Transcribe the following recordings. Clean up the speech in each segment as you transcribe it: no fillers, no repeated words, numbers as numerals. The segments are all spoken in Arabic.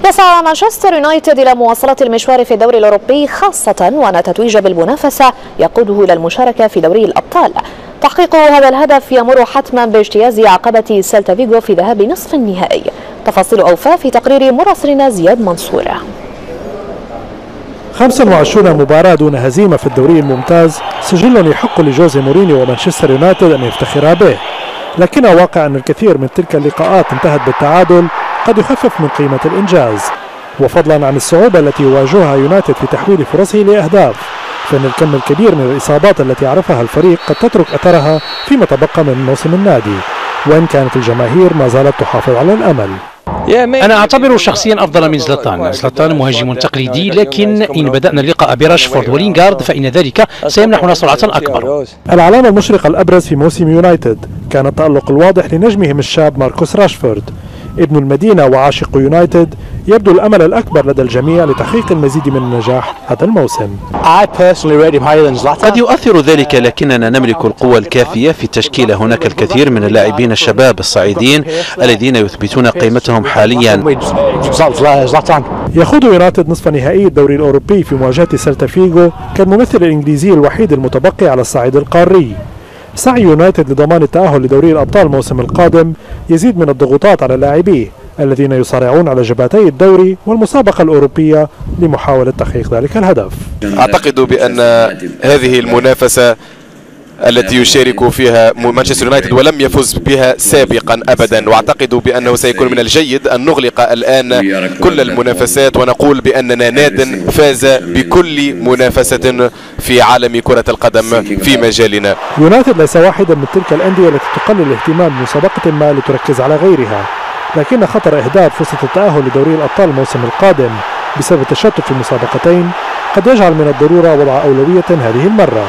يسعى مانشستر يونايتد إلى مواصلة المشوار في الدوري الأوروبي، خاصة وأن تتويج بالمنافسة يقوده إلى المشاركة في دوري الأبطال. تحقيق هذا الهدف يمر حتما باجتياز عقبة سيلتا فيغو في ذهاب نصف النهائي. تفاصيل أوفى في تقرير مراسلنا زياد منصور. 25 مباراة دون هزيمة في الدوري الممتاز، سجل يحق لجوزي مورينيو ومانشستر يونايتد أن يفتخرا به، لكن واقع أن الكثير من تلك اللقاءات انتهت بالتعادل قد يخفف من قيمة الإنجاز، وفضلا عن الصعوبة التي يواجهها يونايتد في تحويل فرصه لأهداف، فإن الكم الكبير من الإصابات التي عرفها الفريق قد تترك أثرها فيما تبقى من موسم النادي، وإن كانت الجماهير ما زالت تحافظ على الأمل. أنا أعتبره شخصيا أفضل من زلاتان مهاجم تقليدي، لكن إن بدأنا اللقاء براشفورد ولينغارد فإن ذلك سيمنحنا سرعة أكبر. العلامة المشرقة الأبرز في موسم يونايتد كان التألق الواضح لنجمهم الشاب ماركوس راشفورد. ابن المدينة وعاشق يونايتد، يبدو الأمل الأكبر لدى الجميع لتحقيق المزيد من النجاح هذا الموسم. قد يؤثر ذلك، لكننا نملك القوة الكافية في تشكيل هناك الكثير من اللاعبين الشباب الصاعدين الذين يثبتون قيمتهم حاليا. يخوض يونايتد نصف نهائي الدوري الأوروبي في مواجهة سيلتا فيغو كالممثل الإنجليزي الوحيد المتبقي على الصعيد القاري. سعي يونايتد لضمان التأهل لدوري الأبطال الموسم القادم يزيد من الضغوطات على لاعبيه الذين يصارعون على جبهتي الدوري والمسابقة الأوروبية لمحاولة تحقيق ذلك الهدف. أعتقد بأن هذه المنافسة التي يشارك فيها مانشستر يونايتد ولم يفز بها سابقا أبدا، واعتقد بأنه سيكون من الجيد أن نغلق الآن كل المنافسات ونقول بأننا ناد فاز بكل منافسة في عالم كرة القدم في مجالنا. يونايتد ليس واحدا من تلك الأندية التي تقلل الاهتمام بمسابقة ما لتركز على غيرها، لكن خطر إهدار فرصة التأهل لدوري الأبطال الموسم القادم بسبب التشتت في المسابقتين قد يجعل من الضرورة وضع أولوية هذه المرة.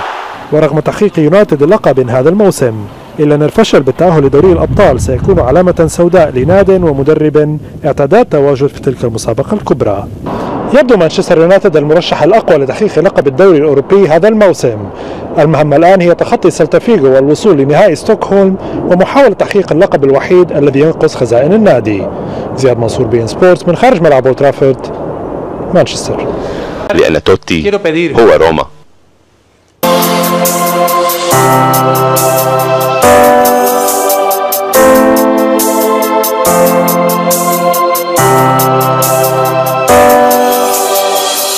ورغم تحقيق يونايتد اللقب هذا الموسم، إلا أن الفشل بالتأهل لدوري الأبطال سيكون علامة سوداء لناد ومدرب اعتاد التواجد في تلك المسابقة الكبرى. يبدو مانشستر يونايتد المرشح الأقوى لتحقيق لقب الدوري الأوروبي هذا الموسم. المهمة الآن هي تخطي سيلتا فيغو والوصول لنهائي ستوكهولم ومحاولة تحقيق اللقب الوحيد الذي ينقص خزائن النادي. زياد منصور، بي إن سبورتس، من خارج ملعب أولد ترافورد، مانشستر. لأن توتي هو روما.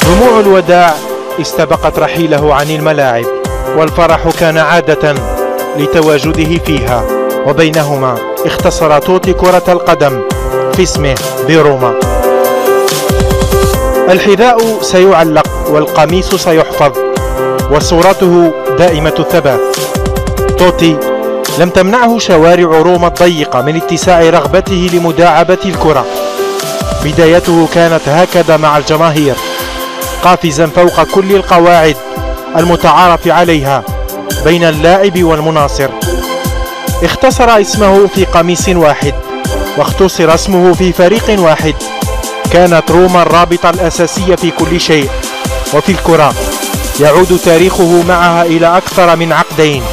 دموع الوداع استبقت رحيله عن الملاعب، والفرح كان عادة لتواجده فيها، وبينهما اختصر توتي كرة القدم في اسمه بروما. الحذاء سيعلق والقميص سيحفظ، وصورته دائمة الثبات. توتي لم تمنعه شوارع روما الضيقة من اتساع رغبته لمداعبة الكرة. بدايته كانت هكذا مع الجماهير، قافزا فوق كل القواعد المتعارف عليها بين اللاعب والمناصر. اختصر اسمه في قميص واحد، واختصر اسمه في فريق واحد. كانت روما الرابطة الأساسية في كل شيء، وفي الكرة يعود تاريخه معها إلى أكثر من عقدين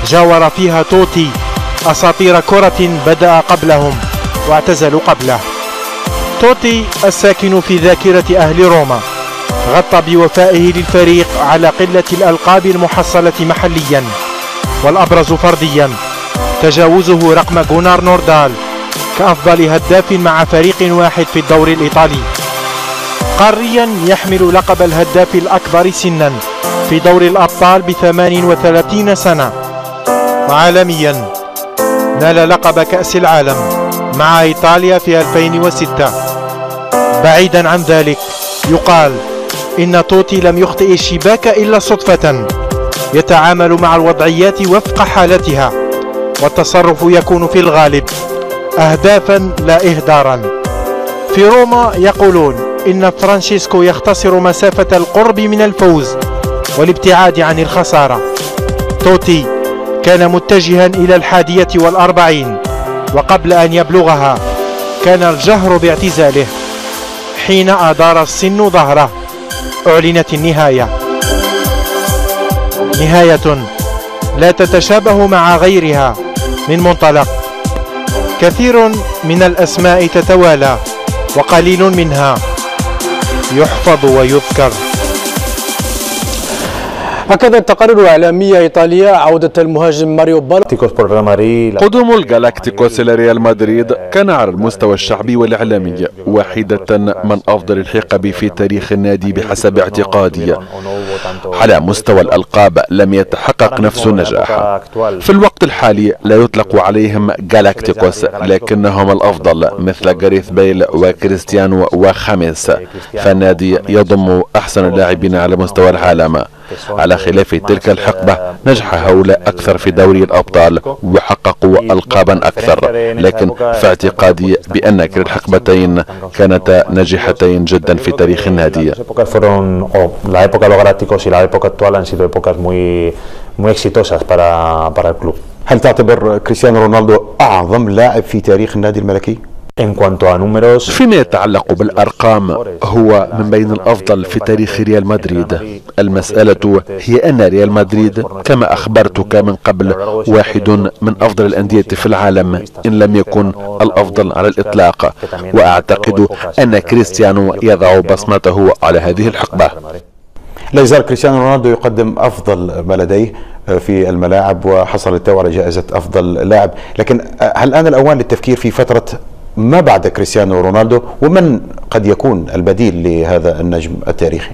جاور فيها توتي أساطير كرة بدأ قبلهم واعتزلوا قبله. توتي الساكن في ذاكرة أهل روما غطى بوفائه للفريق على قلة الألقاب المحصلة محليا، والأبرز فرديا تجاوزه رقم جونار نوردال كأفضل هداف مع فريق واحد في الدوري الإيطالي. قاريا يحمل لقب الهداف الأكبر سنا في دوري الأبطال ب38 سنة، وعالميا نال لقب كأس العالم مع إيطاليا في 2006. بعيدا عن ذلك، يقال إن توتي لم يخطئ الشباك إلا صدفة، يتعامل مع الوضعيات وفق حالتها، والتصرف يكون في الغالب أهدافا لا إهدارا. في روما يقولون إن فرانشيسكو يختصر مسافة القرب من الفوز والابتعاد عن الخسارة. توتي كان متجها إلى 41، وقبل أن يبلغها كان الجهر باعتزاله. حين أدار السن ظهره أعلنت النهاية، نهاية لا تتشابه مع غيرها من منطلق. كثير من الأسماء تتوالى وقليل منها يحفظ ويذكر. هكذا التقارير الإعلامية إيطاليا عودة المهاجم ماريو بالو. قدوم الجالاكتيكوس إلى ريال مدريد كان على المستوى الشعبي والإعلامي واحدة من أفضل الحقب في تاريخ النادي بحسب اعتقادي. على مستوى الألقاب لم يتحقق نفس النجاح. في الوقت الحالي لا يطلق عليهم جالاكتيكوس لكنهم الأفضل مثل جاريث بيل وكريستيانو وخاميس، فالنادي يضم أحسن اللاعبين على مستوى العالم. على خلاف تلك الحقبة نجح هؤلاء أكثر في دوري الأبطال وحققوا ألقابا أكثر، لكن في اعتقادي بأن كلا الحقبتين كانتا ناجحتين جدا في تاريخ النادي. هل تعتبر كريستيانو رونالدو أعظم لاعب في تاريخ النادي الملكي؟ فيما يتعلق بالأرقام هو من بين الأفضل في تاريخ ريال مدريد. المسألة هي أن ريال مدريد كما أخبرتك من قبل واحد من أفضل الأندية في العالم إن لم يكن الأفضل على الإطلاق، وأعتقد أن كريستيانو يضع بصمته على هذه الحقبة. لا يزال كريستيانو رونالدو يقدم أفضل ما لديه في الملاعب وحصل التو على جائزة أفضل لاعب، لكن هل آن الأوان للتفكير في فترة ما بعد كريستيانو رونالدو ومن قد يكون البديل لهذا النجم التاريخي؟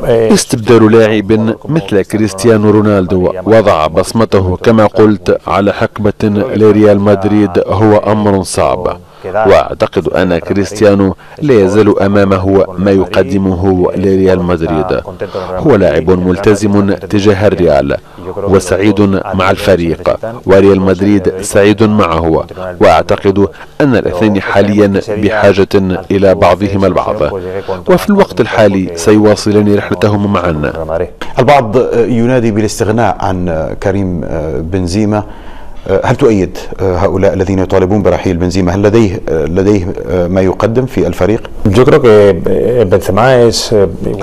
استبدال لاعب مثل كريستيانو رونالدو وضع بصمته كما قلت على حقبة لريال مدريد هو أمر صعب، واعتقد ان كريستيانو لا يزال امامه ما يقدمه لريال مدريد. هو لاعب ملتزم تجاه الريال وسعيد مع الفريق، وريال مدريد سعيد معه، واعتقد ان الاثنين حاليا بحاجة الى بعضهما البعض، وفي الوقت الحالي سيواصلان رحلتهم معا. البعض ينادي بالاستغناء عن كريم بنزيما، هل تؤيد هؤلاء الذين يطالبون برحيل بنزيما؟ هل لديه ما يقدم في الفريق؟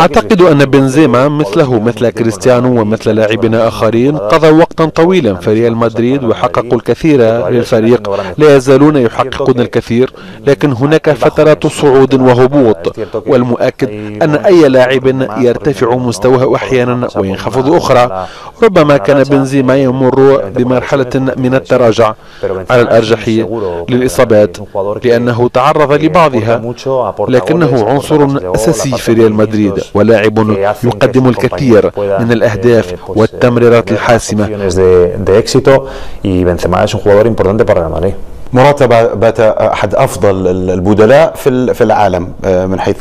أعتقد أن بنزيما مثله مثل كريستيانو ومثل لاعبين آخرين قضوا وقتا طويلا في ريال مدريد وحققوا الكثير للفريق، لا يزالون يحققون الكثير، لكن هناك فترات صعود وهبوط، والمؤكد أن أي لاعب يرتفع مستواه أحيانا وينخفض أخرى. ربما كان بنزيما يمر بمرحلة من التراجع على الأرجح للإصابات لأنه تعرض لبعضها، لكنه عنصر أساسي في ريال مدريد ولاعب يقدم الكثير من الأهداف والتمريرات الحاسمة. موراتا بات أحد أفضل البدلاء في العالم من حيث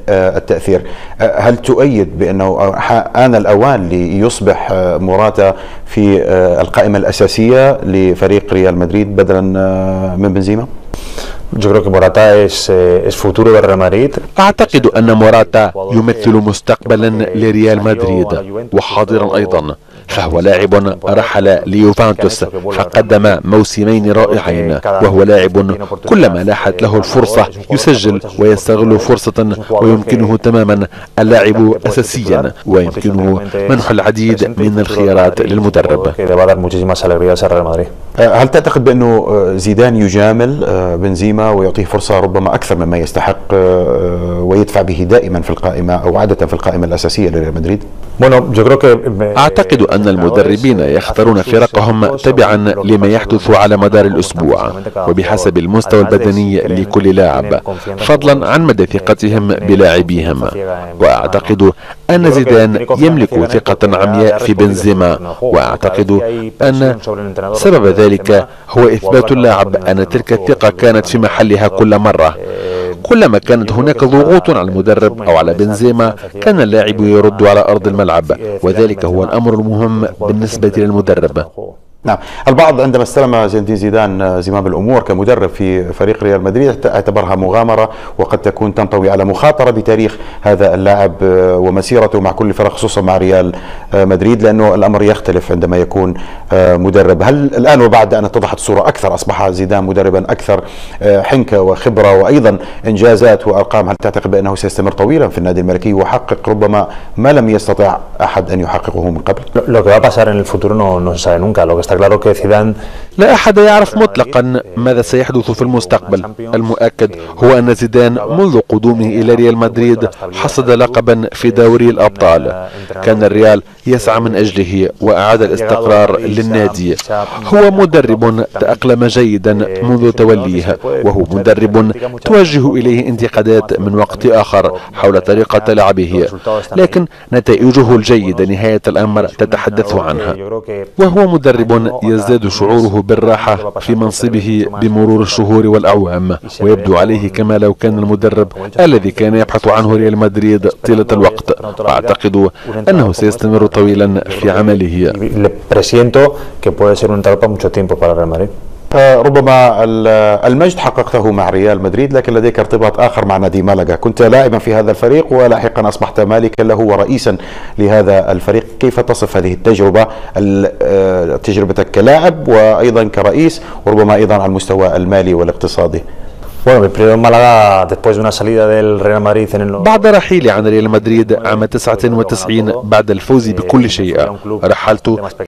التأثير. هل تؤيد بأنه آن الأوان ليصبح موراتا في القائمة الأساسية لفريق ريال مدريد بدلا من بنزيما؟ أعتقد أن موراتا يمثل مستقبلا لريال مدريد وحاضرا أيضا، فهو لاعب رحل ليوفنتوس فقدم موسمين رائعين، وهو لاعب كلما لاحت له الفرصة يسجل ويستغل فرصة، ويمكنه تماما اللعب أساسيا، ويمكنه منح العديد من الخيارات للمدرب. هل تعتقد بأنه زيدان يجامل بنزيما ويعطيه فرصة ربما أكثر مما يستحق ويدفع به دائما في القائمة أو عادة في القائمة الأساسية لريال مدريد؟ أعتقد أن المدربين يختارون فرقهم تبعا لما يحدث على مدار الأسبوع وبحسب المستوى البدني لكل لاعب، فضلا عن مدى ثقتهم بلاعبيهم. وأعتقد أن زيدان يملك ثقة عمياء في بنزيما، وأعتقد أن سبب ذلك هو إثبات اللاعب أن تلك الثقة كانت في محلها كل مرة. كلما كانت هناك ضغوط على المدرب أو على بنزيما كان اللاعب يرد على أرض الملعب، وذلك هو الأمر المهم بالنسبة للمدرب. نعم، البعض عندما استلم زين الدين زيدان زمام الأمور كمدرب في فريق ريال مدريد اعتبرها مغامرة وقد تكون تنطوي على مخاطرة بتاريخ هذا اللاعب ومسيرته مع كل فرق خصوصا مع ريال مدريد، لأنه الأمر يختلف عندما يكون مدرب. هل الآن وبعد أن اتضحت الصورة أكثر أصبح زيدان مدربا أكثر حنكة وخبرة وأيضا إنجازات وأرقام، هل تعتقد بأنه سيستمر طويلا في النادي الملكي ويحقق ربما ما لم يستطع أحد أن يحققه من قبل؟ لا أحد يعرف مطلقا ماذا سيحدث في المستقبل. المؤكد هو أن زيدان منذ قدومه إلى ريال مدريد حصد لقبا في دوري الأبطال. كان الريال يسعى من أجله وأعاد الاستقرار للنادي. هو مدرب تأقلم جيدا منذ توليه، وهو مدرب توجه إليه انتقادات من وقت آخر حول طريقة لعبه، لكن نتائجه الجيدة نهاية الأمر تتحدث عنها. وهو مدرب يزداد شعوره بالراحة في منصبه بمرور الشهور والأعوام، ويبدو عليه كما لو كان المدرب الذي كان يبحث عنه ريال مدريد طيلة الوقت. وأعتقد أنه سيستمر طويلا في عمله. ربما المجد حققته مع ريال مدريد، لكن لديك ارتباط آخر مع نادي مالاغا. كنت لاعبا في هذا الفريق ولاحقا أصبحت مالكا له ورئيسا لهذا الفريق. كيف تصف هذه التجربة، تجربتك كلاعب وأيضا كرئيس، وربما أيضا على المستوى المالي والاقتصادي؟ بعد رحيلي عن ريال مدريد عام 99 بعد الفوز بكل شيء، رحلت